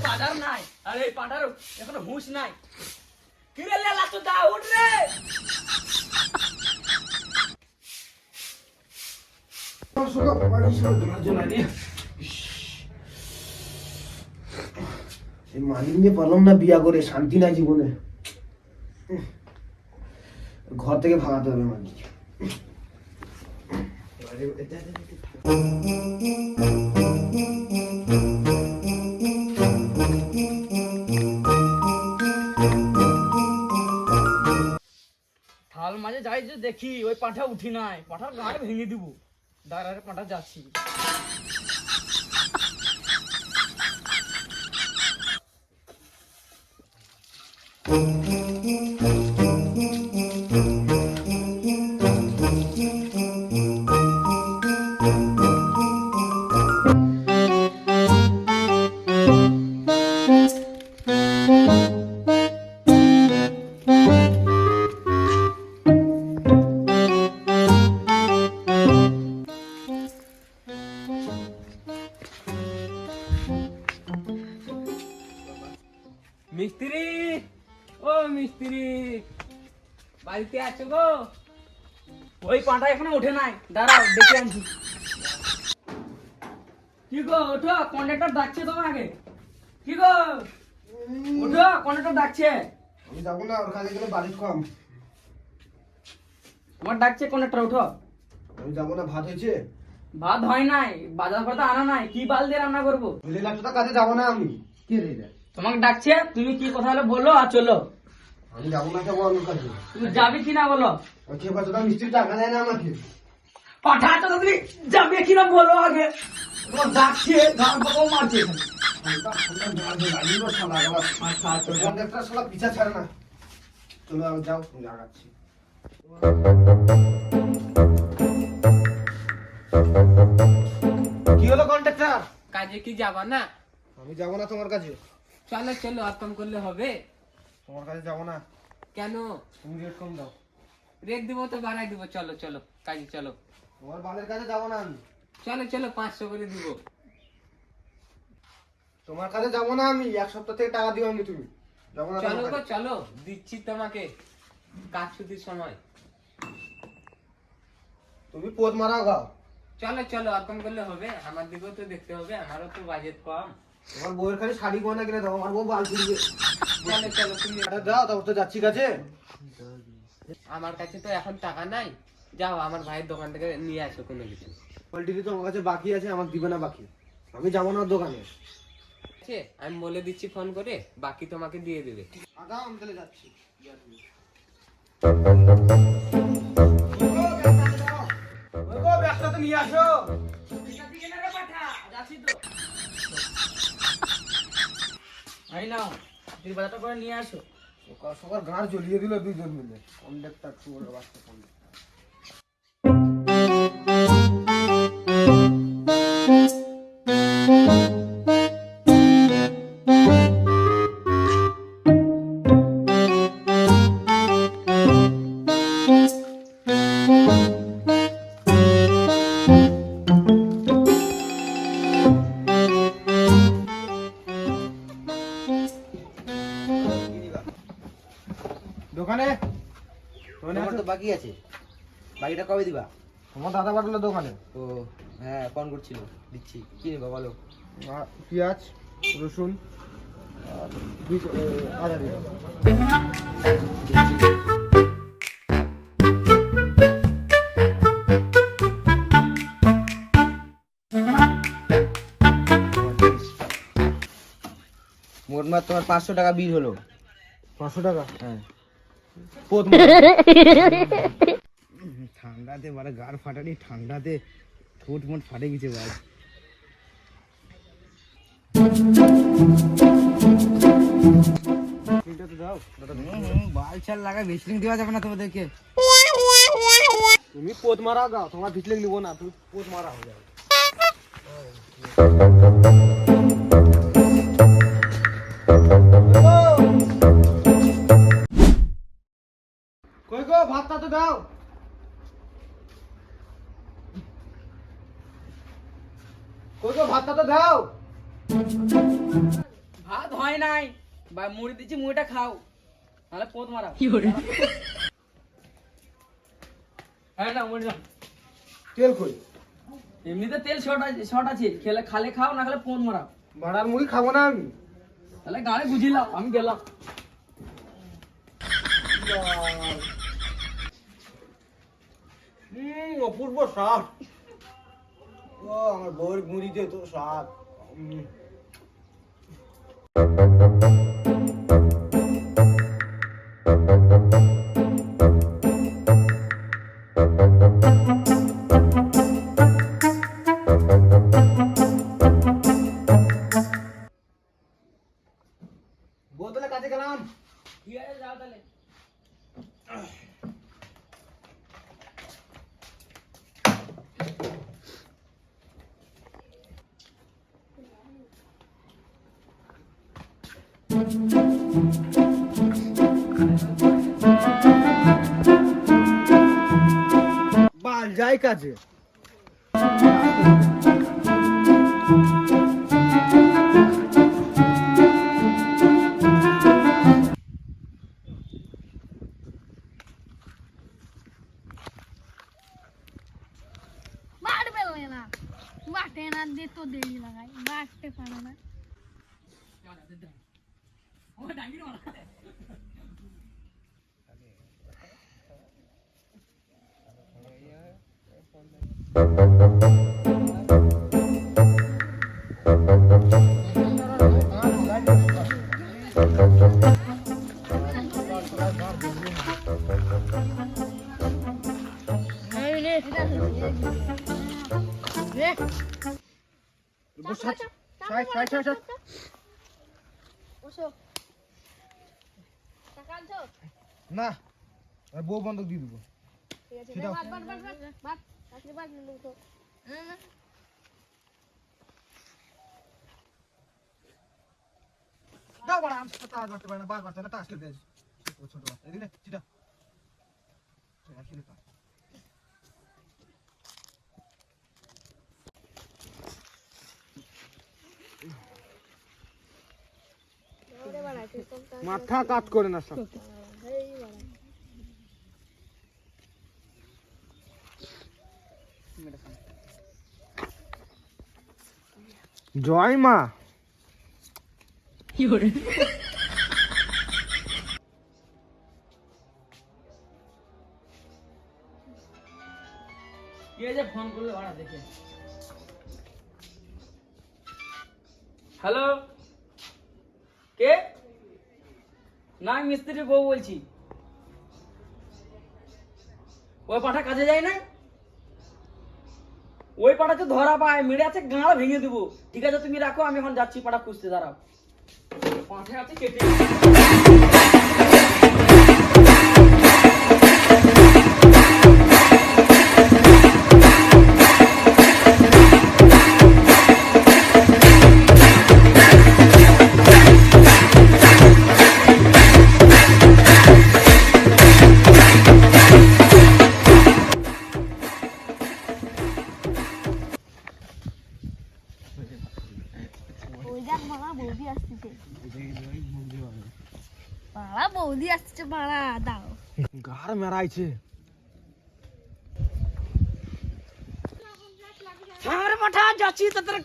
বাজার নাই, আরে এই পাটার এখনো হুঁশ নাই। কি রে লেলা তো দা উঠ রে। মালিক নিয়ে পারলাম না বিয়া করে, শান্তি নাই জীবনে। ঘর থেকে ভাগাতে হবে মালিক। থাল মাঝে যাই যে দেখি ওই পাঁঠা উঠি নাই, পাঁঠার গাড় ভেঙে দিব। দাঁড়ারে পাঁঠা যাচ্ছি। মিস্ত্রি, ও মিস্ত্রি, বাড়িতে আছো গো? ওই পাঁঠা এখনো ওঠে নাই, দাঁড়াও দেখে আনছি। কি গো ওঠো, কন্ডাক্টর ডাকছে তোমাকে। কি গো ওঠো, কন্ডাক্টর ডাকছে। আমি যাবো না, ওর কাছে গেলে বাড়ির কম। তোমার ডাকছে কন্ডাক্টর, ওঠো। আমি যাবো না, ভাত হয়েছে? ভাত হয় নাই, বাজার ফাতা আনা নাই, কি বাল দিয়ে রান্না করবো? কাজে যাবো না আমি। কে রে এটা? তোমাকে ডাকছে, তুমি কি কথা হলো বলো আর চলো। আমি যাবো না, যাবো অন্য কাজে। তুমি যাবে কিনা বলো। কে পাচ্ছ? মিস্ত্রি টাকা দেয় না আমাকে। পাঠা তো তুমি যাবে কিনা বলো আগে। তোমার ডাকছে, গান পাকাও মারছে এখানে। পিছা ছাড়ে না। চলো যাও, লাগাচ্ছি। কি হলো কন্ট্রাক্টর? কাজে কি যাবা না? আমি যাবো না তোমার কাছে। চলো চলো, আর কম করলে হবে? তোমার কাছে যাবো না। কেন? তুমি রেট কম দাও। রেট দিব তো বাড়াই দিব। চলো চলো কাজে চলো। তোমার বালের কাছে যাবো না আমি। চলো চলো, 500 করে দিব। তোমার কাছে যাবো না আমি, 1 সপ্তাহ থেকে টাকা দিও আমি। তুমি যাবো না চলো তোমার গো কাছে। চলো, দিচ্ছি তোমাকে কাজ ছুটির সময়। তুমি পোদ মারাও গাও। চলো চলো, আর কম করলে হবে? আমার দিকেও তো দেখতে হবে, আমারও তো বাজেট কম। তোমার বউয়ের খালি শাড়ি গয়না কিনে দাও, আমার বউ বাল তুলবে। চলো চলো, তুমি দাও, তারপর তো যাচ্ছি কাছে। আমার কাছে তো এখন টাকা নাই। যাও আমার ভাইয়ের দোকান থেকে নিয়ে আসো কোনো কিছু। পোল্ট্রি তো আমার কাছে বাকি আছে, আমার দিবে না বাকি। আমি যাবো না ওর দোকানে। ঠিক আছে, আমি বলে দিচ্ছি ফোন করে, বাকি তোমাকে দিয়ে দেবে। দাও, আমি তাহলে যাচ্ছি। ব্যবসা তো নিয়ে আসো। এই নাও, তুমি বাজারটা করে নিয়ে আসো। সকাল সকাল গাঁড় জ্বলিয়ে দিল দুইজন মিলে। কন্ডাক্টর চুরের বাচ্চা কন্ডাক্টর। দোকানে তোমার তো বাকি আছে, বাকিটা কবে দিবা? তোমার দাদা পাঠালো দোকানে। ও হ্যাঁ, ফোন করছিল, দিচ্ছি। কি নেবা বলো? পেঁয়াজ, রসুন আর আদা দিও। মোটমাট তোমার 500 টাকা বিল হলো। 500 টাকা? হ্যাঁ। ঠান্ডাতে মানে গাড় ফাটানি, ঠান্ডাতে ঠোঁট মোট ফাটে গেছে ভাই। বাল চাল লাগায় ভিসলিং দেওয়া যাবে না তোমাদেরকে। তুমি পোত মারা গাও, তোমার ভিসলিং নিবো না, তুমি পোত মারা হয়ে যাবে। কই গো, ভাতটা তো দাও। কই গো ভাতটা তো দাও। ভাত হয় নাই বা মুড়ি দিচ্ছি, মুড়িটা খাও নাহলে পোত মারা। হ্যাঁ না মুড়ি দাও। তেল কই? এমনিতে তেল শর্ট আছে, খেলে খালে খাও না খেলে পোত মারা। ভাড়ার মুড়ি খাবো না আমি। তাহলে গাড়ি বুঝিলাম, আমি গেলাম। অপূর্ব স্বাদ। ও আমার বউয়ের মুড়িতে তো স্বাদ। বোতলে কাছে গেলাম। ঠিক আছে যাও তাহলে। বাল যাই কাজে। মারবে না, বাটে না দিয়ে তো দেরি লাগাই, বাটতে পারে না। না বউ বন্ধক দিয়ে দেবো। দাও বড় আমি তো তাজ করতে পারি না, বার করতে না তাজ খেলতে ছোট বাচ্চা এদিকে চিটা মাথা কাজ করে না সব। জয় মা। কে যে ফোন করলে ওরা দেখে। হ্যালো, কে? না আমি মিস্ত্রির বউ বলছি। ওই পাঠা কাজে যায় না, ওই পাঠাতে ধরা পায় মেরে আছে, গাঁড়া ভেঙে দেবো। ঠিক আছে তুমি রাখো, আমি এখন যাচ্ছি পাঠা খুঁজতে। দাঁড়াও, পাঠা আছে কেটে। ওই দেখ মারা বৌদি আসতেছে, মারা বৌদি আসছে, মারা দাও। গার মেরাইছে। আরে পাঠা যাচ্ছি তাদের।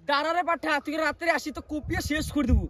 দাঁড়ারে পাঠা, তুই রাত্রে আসি তো কুপিয়ে শেষ করে দেবো।